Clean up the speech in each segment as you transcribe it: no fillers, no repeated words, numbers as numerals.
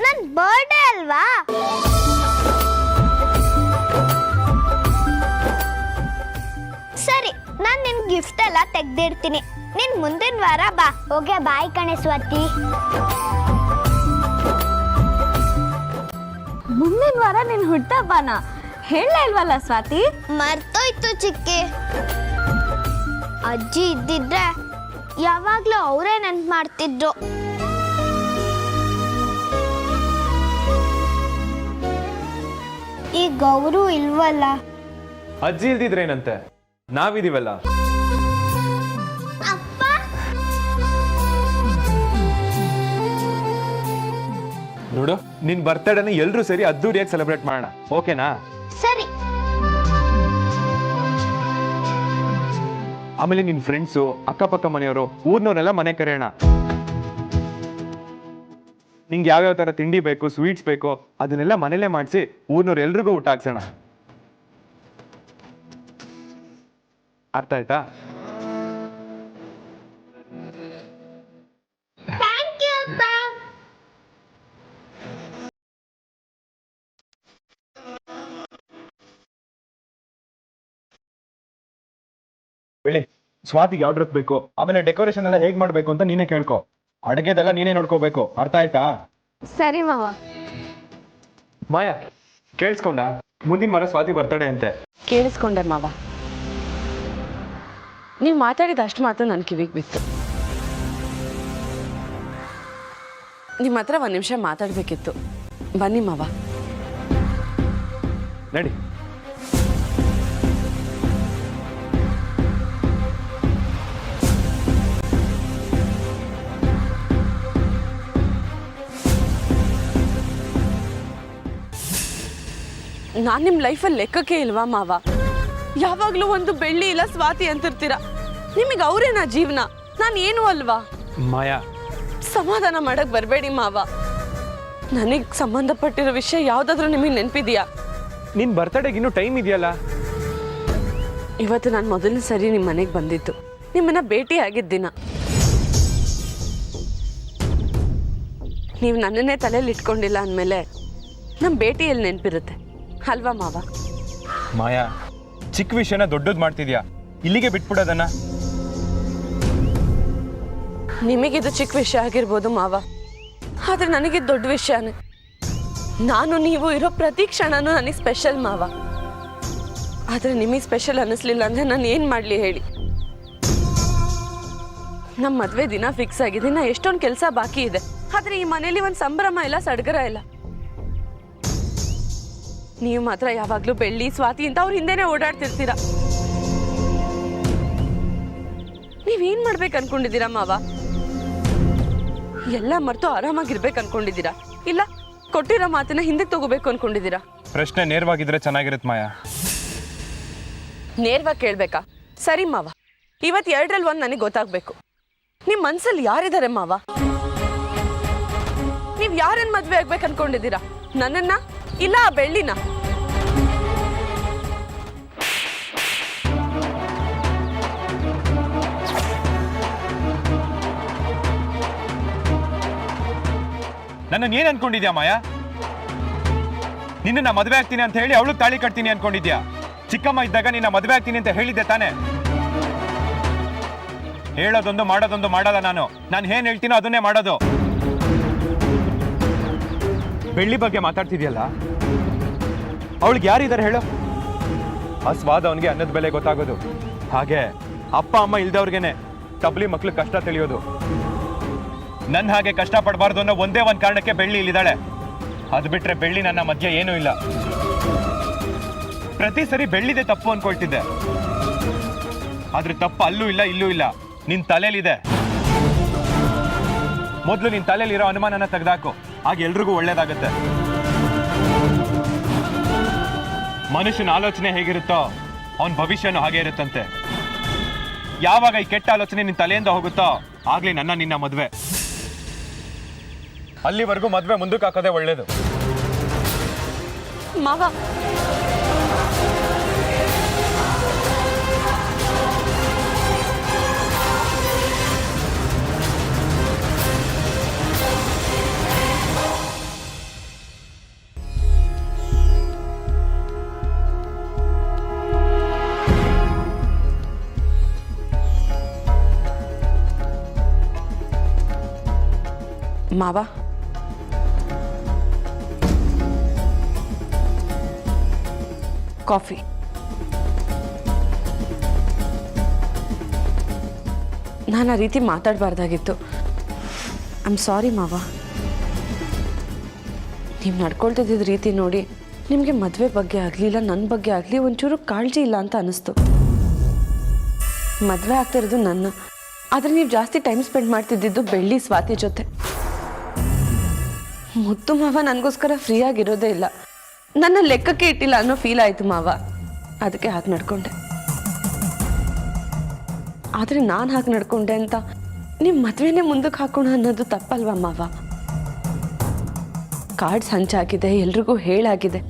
ನನ್ ಬರ್ಡೇ ಅಲ್ವಾ? ಸರಿ, ನಾನ್ ನಿನ್ ಗಿಫ್ಟ್ ಎಲ್ಲ ತೆಗ್ದಿರ್ತೀನಿ. ನೀನ್ ಮುಂದಿನ ವಾರ ಬಾ. ಓಕೆ, ಬಾಯ್ ಕಣೆ ಸ್ವಾತಿ. ಮುಂದಿನ ವಾರ ನಿನ್ ಹುಟ್ಟಬ್ಬನ ಹೇಳಲೇ ಇಲ್ವಲ್ಲ ಸ್ವಾತಿ? ಮರ್ತೋಯ್ತು ಚಿಕ್ಕಿ. ಅಜ್ಜಿ ಇದ್ದಿದ್ರೆ ಯಾವಾಗ್ಲೂ ಅವರೇ ನೆನ್ಪು ಮಾಡ್ತಿದ್ರು. ಈಗ ಅವರು ಇಲ್ವಲ್ಲ. ಅಜ್ಜಿ ಇಲ್ದಿದ್ರೇನಂತೆ, ನಾವಿದೀವಲ್ಲ. ಅಪ್ಪ, ನೋಡು, ನಿನ್ ಬರ್ತಡೇನ ಎಲ್ರೂ ಸೇರಿ ಅದ್ದೂರಿಯಾಗಿ ಸೆಲೆಬ್ರೇಟ್ ಮಾಡೋಣ, ಓಕೆನಾ? ಸರಿ. ಆಮೇಲೆ ನಿನ್ ಫ್ರೆಂಡ್ಸು, ಅಕ್ಕಪಕ್ಕ ಮನೆಯವರು, ಊರ್ನವ್ರೆಲ್ಲ ಮನೆ ಕರೆಯೋಣ. ನಿಂಗೆ ಯಾವ್ಯಾವ ತರ ತಿಂಡಿ ಬೇಕು, ಸ್ವೀಟ್ಸ್ ಬೇಕು, ಅದನ್ನೆಲ್ಲ ಮನೇಲೆ ಮಾಡಿಸಿ ಊರ್ನವ್ರು ಎಲ್ರಿಗೂ ಊಟ ಹಾಕ್ಸೋಣ. ಅರ್ಥ ಆಯ್ತಾ? ಬೆಳಿ ಸ್ವಾತಿಗೆ ಯಾವ ಡ್ರೆಸ್ ಬೇಕು, ಆಮೇಲೆ ಡೆಕೋರೇಷನ್ ಎಲ್ಲ ಹೇಗ್ ಮಾಡ್ಬೇಕು ಅಂತ ನೀನೇ ಕೇಳ್ಕೊ. ಅಡುಗೆದೆಲ್ಲ ನೀನೇ ನೋಡ್ಕೋಬೇಕು, ಅರ್ಥ ಆಯ್ತಾ? ಸರಿ ಮಾವ. ಮಾಯಾ, ಕೇಳಿಸ್ಕೊಂಡ? ಮುಂದಿನ ವಾರ ಸ್ವಾತಿ ಬರ್ತಡೆ ಅಂತೆ. ಕೇಳಿಸ್ಕೊಂಡೆ ಮಾವ. ನೀವು ಮಾತಾಡಿದ ಅಷ್ಟು ಮಾತು ನನ್ನ ಕಿವಿಗೆ ಬಿತ್ತು. ನಿಮ್ಮ ಹತ್ರ ಒಂದು ನಿಮಿಷ ಮಾತಾಡಬೇಕಿತ್ತು. ಬನ್ನಿ ಮಾವ. ನಡಿ. ನಾನು ನಿಮ್ಮ ಲೈಫಲ್ಲಿ ಲೆಕ್ಕಕ್ಕೆ ಇಲ್ವಾ ಮಾವ? ಯಾವಾಗಲೂ ಒಂದು ಬೆಳ್ಳಿ ಇಲ್ಲ ಸ್ವಾತಿ ಅಂತಿರ್ತೀರ. ನಿಮಗೆ ಅವರೇನಾ ಜೀವನ? ನಾನು ಏನು ಅಲ್ವಾ? ಮಾಯಾ, ಸಮಾಧಾನ ಮಾಡಕ್ ಬರಬೇಡಿ ಮಾವ. ನನಗೆ ಸಂಬಂಧಪಟ್ಟಿರೋ ವಿಷಯ ಯಾವುದಾದ್ರೂ ನಿಮಗೆ ನೆನಪಿದೆಯಾ? ನಿನ್ ಬರ್ತಡೇಗೆ ಇನ್ನೂ ಟೈಮ್ ಇದೆಯಲ್ಲ. ಇವತ್ತು ನಾನು ಮೊದಲನೇ ಸರಿ ನಿಮ್ಮ ಮನೆಗೆ ಬಂದಿದ್ದು, ನಿಮ್ಮನ್ನ ಭೇಟಿ ಆಗಿದ್ದ ದಿನ. ನೀವು ನನ್ನನ್ನೇ ತಲೆಯಲ್ಲಿ ಇಟ್ಕೊಂಡಿಲ್ಲ ಅಂದಮೇಲೆ ನಮ್ಮ ಭೇಟಿಯಲ್ಲಿ ನೆನಪಿರುತ್ತೆ ಅಲ್ವಾ ಮಾವ? ಮಾಯಾ, ಚಿಕ್ಕ ವಿಷಯನ ದೊಡ್ಡದು ಮಾಡ್ತಿದ್ಯಾ, ಇಲ್ಲಿಗೆ ಬಿಟ್ಬಿಡೋದನ್ನ. ನಿಮಗಿದು ಚಿಕ್ಕ ವಿಷಯ ಆಗಿರ್ಬೋದು ಮಾವ, ಆದ್ರೆ ನನಗಿದು ದೊಡ್ಡ ವಿಷಯನೇ. ನಾನು ನೀವು ಇರೋ ಪ್ರತಿ ಕ್ಷಣನೂ ನನಗೆ ಸ್ಪೆಷಲ್ ಮಾವ. ಆದ್ರೆ ನಿಮಗೆ ಸ್ಪೆಷಲ್ ಅನ್ನಿಸ್ಲಿಲ್ಲ ಅಂದ್ರೆ ನಾನು ಏನು ಮಾಡಲಿ ಹೇಳಿ? ನಮ್ಮ ಮದುವೆ ದಿನ ಫಿಕ್ಸ್ ಆಗಿದೆ, ನಾ ಎಷ್ಟೊಂದು ಕೆಲಸ ಬಾಕಿ ಇದೆ. ಆದ್ರೆ ಈ ಮನೇಲಿ ಒಂದು ಸಂಭ್ರಮ ಇಲ್ಲ, ಸಡಗರ ಇಲ್ಲ. ನೀವು ಮಾತ್ರ ಯಾವಾಗಲೂ ಬೆಳ್ಳಿ ಸ್ವಾತಿ ಅಂತ ಅವ್ರ ಹಿಂದೆನೆ ಓಡಾಡ್ತಿರ್ತೀರ. ನೀವೇನ್ ಮಾಡ್ಬೇಕು ಅನ್ಕೊಂಡಿದ್ದೀರಾ ಮಾವ? ಎಲ್ಲ ಮರ್ತು ಆರಾಮಾಗಿರ್ಬೇಕು ಅನ್ಕೊಂಡಿದ್ದೀರಾ, ಇಲ್ಲ ಕೊಟ್ಟಿರೋ ಮಾತನ್ನ ಹಿಂದಕ್ಕೆ ತಗೋಬೇಕು ಅನ್ಕೊಂಡಿದ್ದೀರಾ? ಪ್ರಶ್ನೆ ನೇರವಾಗಿದ್ರೆ ಚೆನ್ನಾಗಿರುತ್ತೆ ಮಾಯಾ. ನೇರವಾಗಿ ಕೇಳ್ಬೇಕಾ? ಸರಿ ಮಾವ, ಇವತ್ತು ಎರಡರಲ್ಲಿ ಒಂದು ನನಗೆ ಗೊತ್ತಾಗ್ಬೇಕು. ನಿಮ್ ಮನ್ಸಲ್ಲಿ ಯಾರಿದ್ದಾರೆ ಮಾವ? ನೀವ್ ಯಾರನ್ನ ಮದ್ವೆ ಆಗ್ಬೇಕು ಅನ್ಕೊಂಡಿದ್ದೀರಾ? ನನ್ನನ್ನ ಇಲ್ಲ ಆ ಬೆಳ್ಳಿನ? ನನ್ನ ಏನ್ ಅನ್ಕೊಂಡಿದ್ಯಾ ಮಾಯಾ? ನಿನ್ನ ಮದುವೆ ಆಗ್ತೀನಿ ಅಂತ ಹೇಳಿ ಅವಳು ತಾಳಿ ಕಟ್ತೀನಿ ಅನ್ಕೊಂಡಿದ್ಯಾ? ಚಿಕ್ಕಮ್ಮ ಇದ್ದಾಗ ನಿನ್ನ ಮದುವೆ ಆಗ್ತೀನಿ ಅಂತ ಹೇಳಿದ್ದೆ ತಾನೆ? ಹೇಳೋದೊಂದು ಮಾಡೋದೊಂದು ಮಾಡಲ್ಲ ನಾನು. ಏನ್ ಹೇಳ್ತೀನೋ ಅದನ್ನೇ ಮಾಡೋದು. ಬೆಳ್ಳಿ ಬಗ್ಗೆ ಮಾತಾಡ್ತಿದ್ಯಲ್ಲ, ಅವಳಿಗೆ ಯಾರಿದ್ದಾರೆ ಹೇಳು? ಆ ಸ್ವಾದ ಅವನಿಗೆ ಅನ್ನದ ಬೆಲೆ ಗೊತ್ತಾಗೋದು. ಹಾಗೆ ಅಪ್ಪ ಅಮ್ಮ ಇಲ್ದವ್ರಿಗೇನೆ ತಬ್ಲಿ ಮಕ್ಳು ಕಷ್ಟ ತಿಳಿಯೋದು. ನನ್ನ ಹಾಗೆ ಕಷ್ಟ ಪಡಬಾರ್ದು ಅನ್ನೋ ಒಂದೇ ಒಂದು ಕಾರಣಕ್ಕೆ ಬೆಳ್ಳಿ ಇಲ್ಲಿದ್ದಾಳೆ. ಅದು ಬಿಟ್ರೆ ಬೆಳ್ಳಿ ನನ್ನ ಮಧ್ಯೆ ಏನೂ ಇಲ್ಲ. ಪ್ರತಿ ಸರಿ ಬೆಳ್ಳಿದೆ ತಪ್ಪು ಅನ್ಕೊಳ್ತಿದ್ದೆ, ಆದ್ರೆ ತಪ್ಪು ಅಲ್ಲೂ ಇಲ್ಲ ಇಲ್ಲೂ ಇಲ್ಲ, ನಿನ್ ತಲೆಯಲ್ಲಿದೆ. ಮೊದಲು ನಿನ್ ತಲೆಯಲ್ಲಿರೋ ಅನುಮಾನನ ತೆಗೆದಾಕು, ಆಗ ಎಲ್ರಿಗೂ ಒಳ್ಳೇದಾಗತ್ತೆ. ಮನುಷ್ಯನ ಆಲೋಚನೆ ಹೇಗಿರುತ್ತೋ ಅವನ ಭವಿಷ್ಯನೂ ಹಾಗೆ ಇರುತ್ತಂತೆ. ಯಾವಾಗ ಈ ಕೆಟ್ಟ ಆಲೋಚನೆ ನಿನ್ ತಲೆಯಿಂದ ಹೋಗುತ್ತೋ ಆಗ್ಲಿ ನಿನ್ನ ಮದ್ವೆ. ಅಲ್ಲಿವರೆಗೂ ಮದ್ವೆ ಮುಂದಕ್ಕೆ ಹಾಕೋದೇ ಒಳ್ಳೇದು. ಮಾವ, ಮಾವ, ಕಾಫಿ. ನಾನು ಆ ರೀತಿ ಮಾತಾಡಬಾರ್ದಾಗಿತ್ತು. ಐ ಆಮ್ ಸಾರಿ ಮಾವ. ನೀವು ನಡ್ಕೊಳ್ತಿದ್ದ ರೀತಿ ನೋಡಿ ನಿಮಗೆ ಮದುವೆ ಬಗ್ಗೆ ಆಗಲಿ ಇಲ್ಲ ನನ್ನ ಬಗ್ಗೆ ಆಗಲಿ ಒಂಚೂರು ಕಾಳಜಿ ಇಲ್ಲ ಅಂತ ಅನ್ನಿಸ್ತು. ಮದುವೆ ಆಗ್ತಿರೋದು ನನ್ನ, ಆದರೆ ನೀವು ಜಾಸ್ತಿ ಟೈಮ್ ಸ್ಪೆಂಡ್ ಮಾಡ್ತಿದ್ದಿದ್ದು ಬೆಳ್ಳಿ ಸ್ವಾತಿ ಜೊತೆ. ಮುತ್ತು ಮಾವ ನನಗೋಸ್ಕರ ಫ್ರೀ ಆಗಿರೋದೇ ಇಲ್ಲ, ನನ್ನ ಲೆಕ್ಕಕ್ಕೆ ಇಟ್ಟಿಲ್ಲ ಅನ್ನೋ ಫೀಲ್ ಆಯಿತು ಮಾವ. ಅದಕ್ಕೆ ಹಾಗೆ ನಡ್ಕೊಂಡೆ. ಆದರೆ ನಾನು ಹಾಗೆ ನಡ್ಕೊಂಡೆ ಅಂತ ನಿಮ್ಮ ಮದುವೆನೇ ಮುಂದಕ್ಕೆ ಹಾಕೋಣ ಅನ್ನೋದು ತಪ್ಪಲ್ವಾ ಮಾವ? ಕಾರ್ಡ್ಸ್ ಹಂಚಾಗಿದೆ, ಎಲ್ರಿಗೂ ಹೇಳಾಗಿದೆ.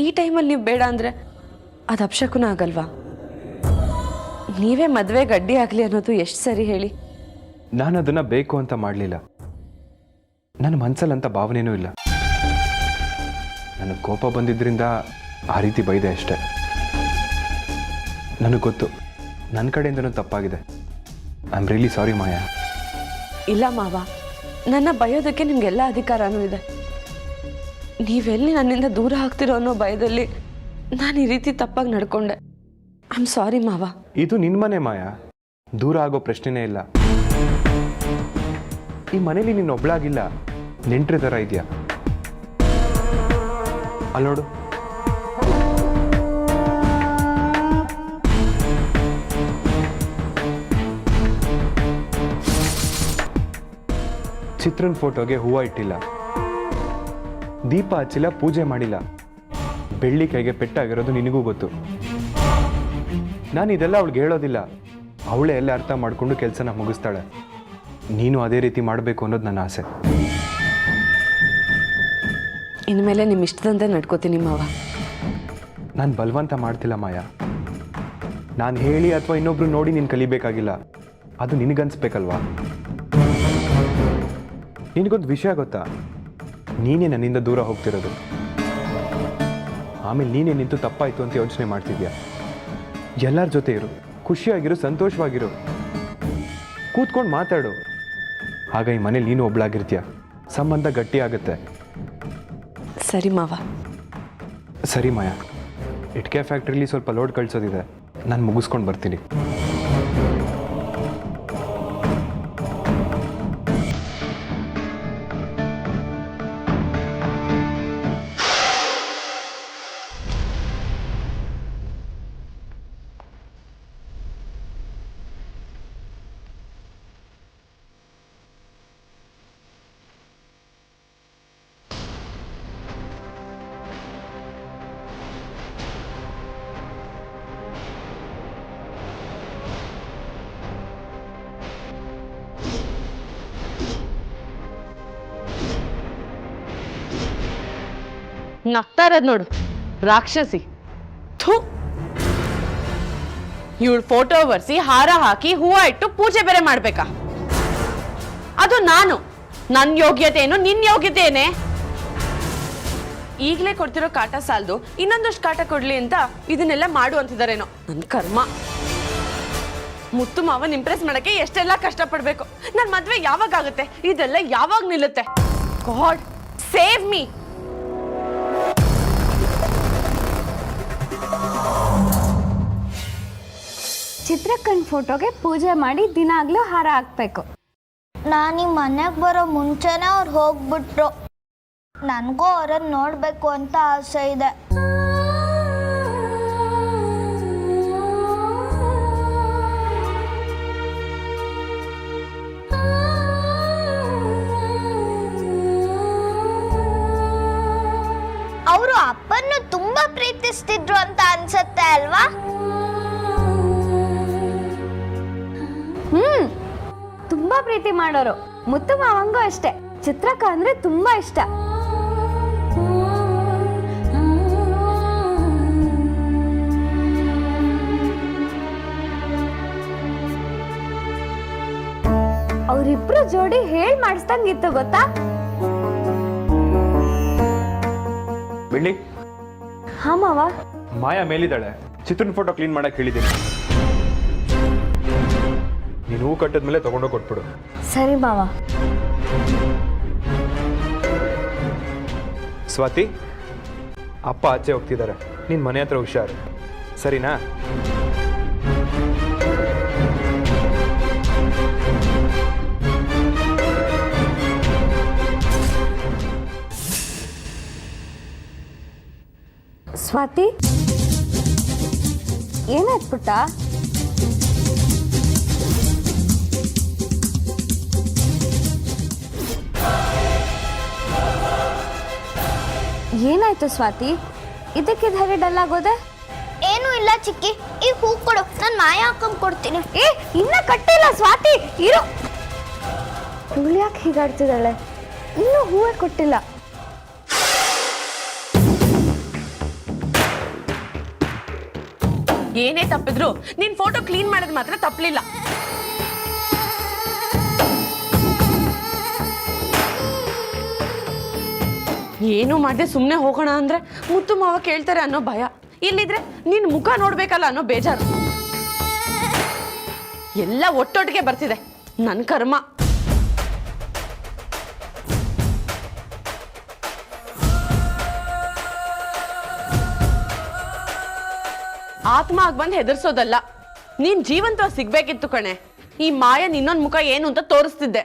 ಈ ಟೈಮಲ್ಲಿ ನೀವು ಬೇಡ ಅಂದರೆ ಅದು ಅಪಶಕುನ ಆಗಲ್ವಾ? ನೀವೇ ಮದುವೆಗೆ ಅಡ್ಡಿ ಆಗಲಿ ಅನ್ನೋದು ಎಷ್ಟು ಸರಿ ಹೇಳಿ? ನಾನು ಅದನ್ನು ಬೇಕು ಅಂತ ಮಾಡಲಿಲ್ಲ. ನನ್ನ ಮನಸ್ಸಲ್ಲಂತ ಭಾವನೆಯೂ ಇಲ್ಲ. ನನಗೆ ಕೋಪ ಬಂದಿದ್ದರಿಂದ ಆ ರೀತಿ ಬೈದೆ ಅಷ್ಟೆ. ನನಗೆ ಗೊತ್ತು ನನ್ನ ಕಡೆಯಿಂದನೂ ತಪ್ಪಾಗಿದೆ. ಐ ಆಮ್ ರಿಯಲಿ ಸಾರಿ ಮಾಯಾ. ಇಲ್ಲ ಮಾವ, ನನ್ನ ಬಯೋದಕ್ಕೆ ನಿಮಗೆಲ್ಲ ಅಧಿಕಾರನೂ ಇದೆ. ನೀವೆಲ್ಲಿ ನನ್ನಿಂದ ದೂರ ಆಗ್ತಿರೋ ಅನ್ನೋ ಭಯದಲ್ಲಿ ನಾನು ಈ ರೀತಿ ತಪ್ಪಾಗಿ ನಡ್ಕೊಂಡೆ. ಐ ಆಮ್ ಸಾರಿ ಮಾವ. ಇದು ನಿನ್ನ ಮನೆ ಮಾಯಾ, ದೂರ ಆಗೋ ಪ್ರಶ್ನೆನೇ ಇಲ್ಲ. ಈ ಮನೇಲಿ ನೀನು ಒಬ್ಳಾಗಿಲ್ಲ, ನೆಂಟ್ರ ಥರ ಇದೆಯಾ. ಅಲ್ಲಿ ನೋಡು, ಚಿತ್ರನ್ ಫೋಟೋಗೆ ಹೂವು ಇಟ್ಟಿಲ್ಲ, ದೀಪ ಹಚ್ಚಿಲ್ಲ, ಪೂಜೆ ಮಾಡಿಲ್ಲ. ಬೆಳ್ಳಿ ಕೈಗೆ ಪೆಟ್ಟಾಗಿರೋದು ನಿನಗೂ ಗೊತ್ತು. ನಾನು ಇದೆಲ್ಲ ಅವಳಿಗೆ ಹೇಳೋದಿಲ್ಲ, ಅವಳೇ ಎಲ್ಲ ಅರ್ಥ ಮಾಡಿಕೊಂಡು ಕೆಲಸನ ಮುಗಿಸ್ತಾಳೆ. ನೀನು ಅದೇ ರೀತಿ ಮಾಡಬೇಕು ಅನ್ನೋದು ನನ್ನ ಆಸೆ. ಇನ್ಮೇಲೆ ನಿಮ್ಮ ಇಷ್ಟದಂತೆ ನಡ್ಕೋತೀನಿ ಮಾವ. ನಾನು ಬಲವಂತ ಮಾಡ್ತಿಲ್ಲ ಮಾಯಾ. ನಾನು ಹೇಳಿ ಅಥವಾ ಇನ್ನೊಬ್ರು ನೋಡಿ ನೀನು ಕಲಿಬೇಕಾಗಿಲ್ಲ, ಅದು ನಿನಗನ್ಸ್ಬೇಕಲ್ವಾ? ನಿನಗೊಂದು ವಿಷಯ ಗೊತ್ತಾ? ನೀನೇ ನನ್ನಿಂದ ದೂರ ಹೋಗ್ತಿರೋದು. ಆಮೇಲೆ ನೀನೇ ನಿಂತು ತಪ್ಪಾಯಿತು ಅಂತ ಯೋಚನೆ ಮಾಡ್ತಿದ್ಯಾ. ಎಲ್ಲರ ಜೊತೆ ಇರು, ಖುಷಿಯಾಗಿರು, ಸಂತೋಷವಾಗಿರು, ಕೂತ್ಕೊಂಡು ಮಾತಾಡು. ಆಗ ಈ ಮನೇಲಿ ನೀನು ಒಬ್ಳಾಗಿರ್ತೀಯ, ಸಂಬಂಧ ಗಟ್ಟಿ ಆಗುತ್ತೆ. ಸರಿ ಮಾವ. ಸರಿ ಮಾಯಾ, ಇಟ್ಕೆ ಫ್ಯಾಕ್ಟ್ರಿಲಿ ಸ್ವಲ್ಪ ಲೋಡ್ ಕಳಿಸೋದಿದೆ, ನಾನು ಮುಗಿಸ್ಕೊಂಡು ಬರ್ತೀನಿ. ನಗ್ತಾ ಇರೋದು ನೋಡು, ರಾಕ್ಷಸಿ. ಥೂ, ಇವಳು ಫೋಟೋ ಒರೆಸಿ ಹಾರ ಹಾಕಿ ಹೂವ ಇಟ್ಟು ಪೂಜೆ ಬೇರೆ ಮಾಡ್ಬೇಕಾ? ಅದು ನಾನು, ನನ್ನ ಯೋಗ್ಯತೆ ಏನು, ನಿನ್ನ ಯೋಗ್ಯತೆ ಏನೇ? ಈಗಲೇ ಕೊಡ್ತಿರೋ ಕಾಟ ಸಾಲದು, ಇನ್ನೊಂದಷ್ಟು ಕಾಟ ಕೊಡ್ಲಿ ಅಂತ ಇದನ್ನೆಲ್ಲ ಮಾಡು ಅಂತಿದಾರೇನೋ. ನನ್ನ ಕರ್ಮ. ಮುತ್ತು ಮಾವನ್ ಇಂಪ್ರೆಸ್ ಮಾಡಕ್ಕೆ ಎಷ್ಟೆಲ್ಲ ಕಷ್ಟಪಡ್ಬೇಕು. ನನ್ನ ಮದ್ವೆ ಯಾವಾಗ ಆಗುತ್ತೆ? ಇದೆಲ್ಲ ಯಾವಾಗ ನಿಲ್ಲುತ್ತೆ? God save me. ಚಿತ್ರಕ್ಕನ ಫೋಟೋಗೆ ಪೂಜೆ ಮಾಡಿ ದಿನಾಗ್ಲೂ ಹಾರ ಹಾಕ್ಬೇಕು. ನಾನು ಈ ಮನೆಗೆ ಬರೋ ಮುಂಚೆನೇ ಅವ್ರು ಹೋಗ್ಬಿಟ್ರು. ನನಗೂ ಅವ್ರನ್ನ ನೋಡಬೇಕು ಅಂತ ಆಸೆ ಇದೆ. ಅವರು ಅಪ್ಪನ್ನು ತುಂಬಾ ಪ್ರೀತಿಸ್ತಿದ್ರು ಅಂತ ಅನ್ಸುತ್ತೆ ಅಲ್ವಾ? ತುಂಬಾ ಪ್ರೀತಿ ಮಾಡೋರು. ಮುತ್ತು ಮಾವಂಗೂ ಅಷ್ಟೇ. ಚಿತ್ರಕ್ಕ ಅಂದ್ರೆ ತುಂಬಾ ಇಷ್ಟ. ಅವರಿಬ್ರು ಜೋಡಿ ಹೇಳ್ ಮಾಡಿಸ್ದಂಗಿತ್ತು ಗೊತ್ತಾ? ಬೆಳ್ಳಿ. ಹಾ ಮಾವ. ಮಾಯಾ ಮೇಲಿದ್ದಾಳೆ, ಚಿತ್ರನ ಫೋಟೋ ಕ್ಲೀನ್ ಮಾಡಕ್ಕೆ ಹೇಳಿದ್ದೀನಿ. ನೀನು ಹೂ ಕಟ್ಟಿದ್ಮೇಲೆ ತಗೊಂಡೋಗಿ ಕೊಟ್ಬಿಡು. ಸರಿ ಮಾವ. ಸ್ವಾತಿ, ಅಪ್ಪ ಆಚೆ ಹೋಗ್ತಿದ್ದಾರೆ, ನೀನು ಮನೆ ಹತ್ರ ಹುಷಾರು, ಸರಿನಾ? ಸ್ವಾತಿ, ಏನಾಯ್ತು ಪುಟ್ಟ? ಏನಾಯ್ತು ಸ್ವಾತಿ? ಇದಕ್ಕೆ ಧೈರ್ಯ ಡಲ್ ಆಗೋದೆ? ಏನೂ ಇಲ್ಲ ಚಿಕ್ಕಿ, ಈ ಹೂ ಕೊಡು, ನಾನು ಮಾಯ ಹಾಕೊಂಡ್ ಕೊಡ್ತೀನಿ. ಏ, ಇನ್ನ ಕಟ್ಟಿಲ್ಲ ಸ್ವಾತಿ, ಇರು. ಇವಳು ಯಾಕೆ ಹೀಗಾಡ್ತಿದ್ದಾಳೆ? ಇನ್ನೂ ಹೂವೇ ಕೊಟ್ಟಿಲ್ಲ. ಏನೇ ತಪ್ಪಿದ್ರು ನಿನ್ ಫೋಟೋ ಕ್ಲೀನ್ ಮಾಡೋದು ಮಾತ್ರ ತಪ್ಪಲಿಲ್ಲ. ಏನು ಮಾಡದೆ ಸುಮ್ಮನೆ ಹೋಗೋಣ ಅಂದ್ರೆ ಮುತ್ತು ಮಾವ ಕೇಳ್ತಾರೆ ಅನ್ನೋ ಭಯ, ಇಲ್ಲಿದ್ರೆ ನಿನ್ ಮುಖ ನೋಡ್ಬೇಕಲ್ಲ ಅನ್ನೋ ಬೇಜಾರು. ಎಲ್ಲ ಒಟ್ಟೊಟ್ಟಿಗೆ ಬರ್ತಿದೆ, ನನ್ನ ಕರ್ಮ. ಆತ್ಮ ಆಗಿ ಬಂದು ಹೆದರ್ಸೋದಲ್ಲ, ನೀನ್ ಜೀವಂತವಾಗಿ ಸಿಗ್ಬೇಕಿತ್ತು ಕಣೆ. ಈ ಮಾಯ ನಿನ್ನೊಂದ್ ಮುಖ ಏನು ಅಂತ ತೋರಿಸ್ತಿದ್ದೆ.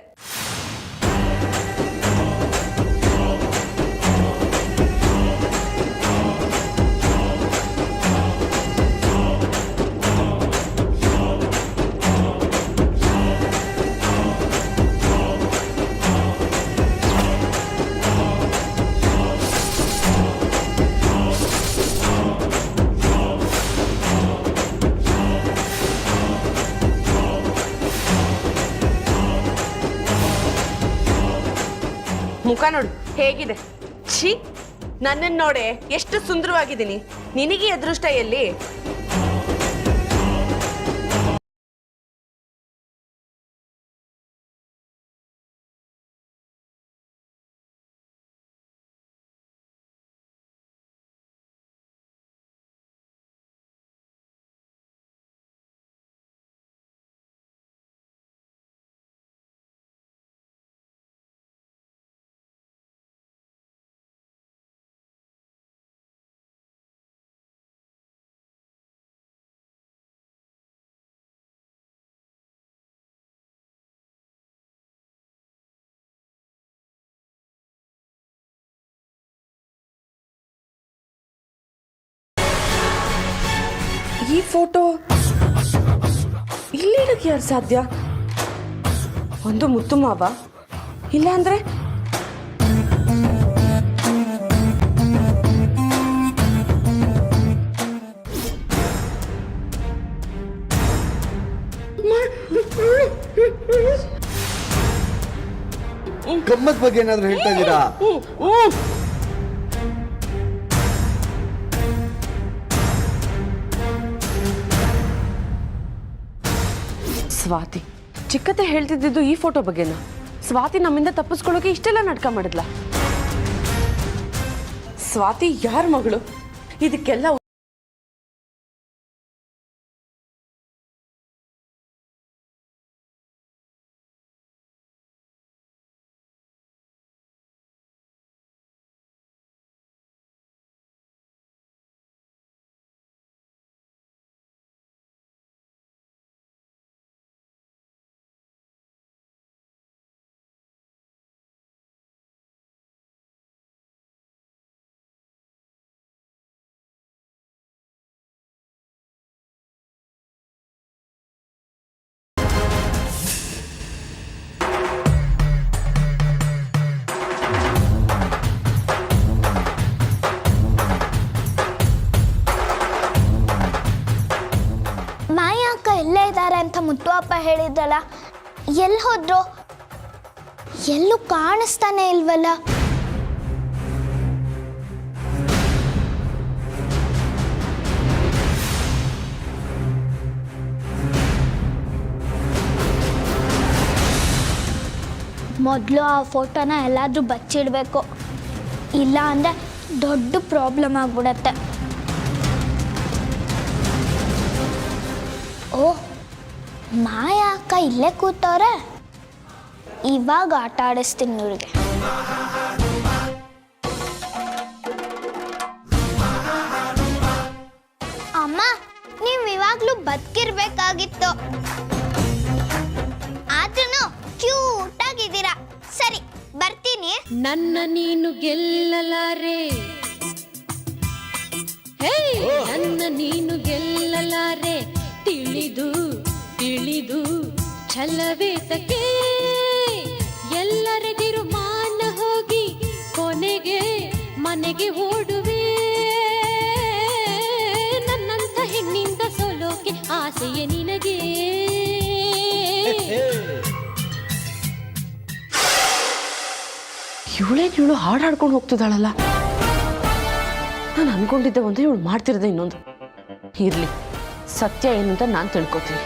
ಮುಖ ನೋಡು ಹೇಗಿದೆ. ಛೀ, ನನ್ನನ್ನು ನೋಡೆ ಎಷ್ಟು ಸುಂದರವಾಗಿದ್ದೀನಿ. ನಿನಗೆ ಅದೃಷ್ಟ ಎಲ್ಲಿ? ಈ ಫೋಟೋ ಇಲ್ಲಿ ಇಡಕ್ಕೆ ಯಾರು ಸಾಧ್ಯ? ಒಂದು ಮುತ್ತು ಮಾವ, ಇಲ್ಲ ಅಂದ್ರೆ ಗಮ್ಮತ್ ಬಗ್ಗೆ ಏನಾದ್ರು ಹೇಳ್ತಾ ಇದ್ದೀರಾ? ಸ್ವಾತಿ ಚಿಕ್ಕತ್ತೆ ಹೇಳ್ತಿದ್ದು ಈ ಫೋಟೋ ಬಗ್ಗೆನಾ? ಸ್ವಾತಿ ನಮ್ಮಿಂದ ತಪ್ಪಿಸ್ಕೊಳ್ಳೋಕೆ ಇಷ್ಟೆಲ್ಲ ನಾಟಕ ಮಾಡಿದ್ಲ? ಸ್ವಾತಿ ಯಾರ ಮಗಳು? ಇದಕ್ಕೆಲ್ಲ ಮಾಯ ಅಕ್ಕ ಎಲ್ಲೇ ಇದ್ದಾರೆ ಅಂತ ಮುತ್ತು ಅಪ್ಪ ಹೇಳಿದ್ರಲ್ಲ, ಎಲ್ಲಿ ಹೋದ್ರು? ಎಲ್ಲೂ ಕಾಣಿಸ್ತಾನೆ ಇಲ್ವಲ್ಲ. ಮೊದಲು ಆ ಫೋಟೋನ ಎಲ್ಲಾದ್ರೂ ಬಚ್ಚಿಡಬೇಕು, ಇಲ್ಲ ಅಂದರೆ ದೊಡ್ಡ ಪ್ರಾಬ್ಲಮ್ ಆಗ್ಬಿಡತ್ತೆ. ಓ, ಮಾಯ ಅಕ್ಕ ಇಲ್ಲೇ ಕೂತವ್ರೆ, ಇವಾಗ ಆಟ ಆಡಿಸ್ತೀನಿ ಇವ್ರಿಗೆ. ಬದುಕಿರ್ಬೇಕಾಗಿತ್ತು. ಆದ್ರೂ ಕ್ಯೂಟ್ ಆಗಿದ್ದೀರಾ. ಸರಿ, ಬರ್ತೀನಿ. ನನ್ನ ನೀನು ಗೆಲ್ಲಲಾರೆ, ಹೇ ನನ್ನ ನೀನು ಗೆಲ್ಲಲಾರೆ, ತಿಳಿದು ತಿಳಿದು ಛಲವೇತಕ್ಕೆ ಎಲ್ಲರೆದಿರು ಮಾನ ಹೋಗಿ ಕೊನೆಗೆ ಮನೆಗೆ ಓಡುವೆ. ನನ್ನಂತ ಹೆಣ್ಣಿಂದ ಸೋಲೋಕೆ ಆಸೆಯೇ ನಿನಗೆ. ಇವಳು ಹಾಡಾಡ್ಕೊಂಡು ಹೋಗ್ತಿದ್ದಾಳಲ್ಲ. ನಾನು ಅನ್ಕೊಂಡಿದ್ದೆ ಒಂದು, ಇವಳು ಮಾಡ್ತಿರೋದೆ ಇನ್ನೊಂದು. ಇರ್ಲಿ, ಸತ್ಯ ಏನು ಅಂತ ನಾನು ತಿಳ್ಕೊತೀನಿ.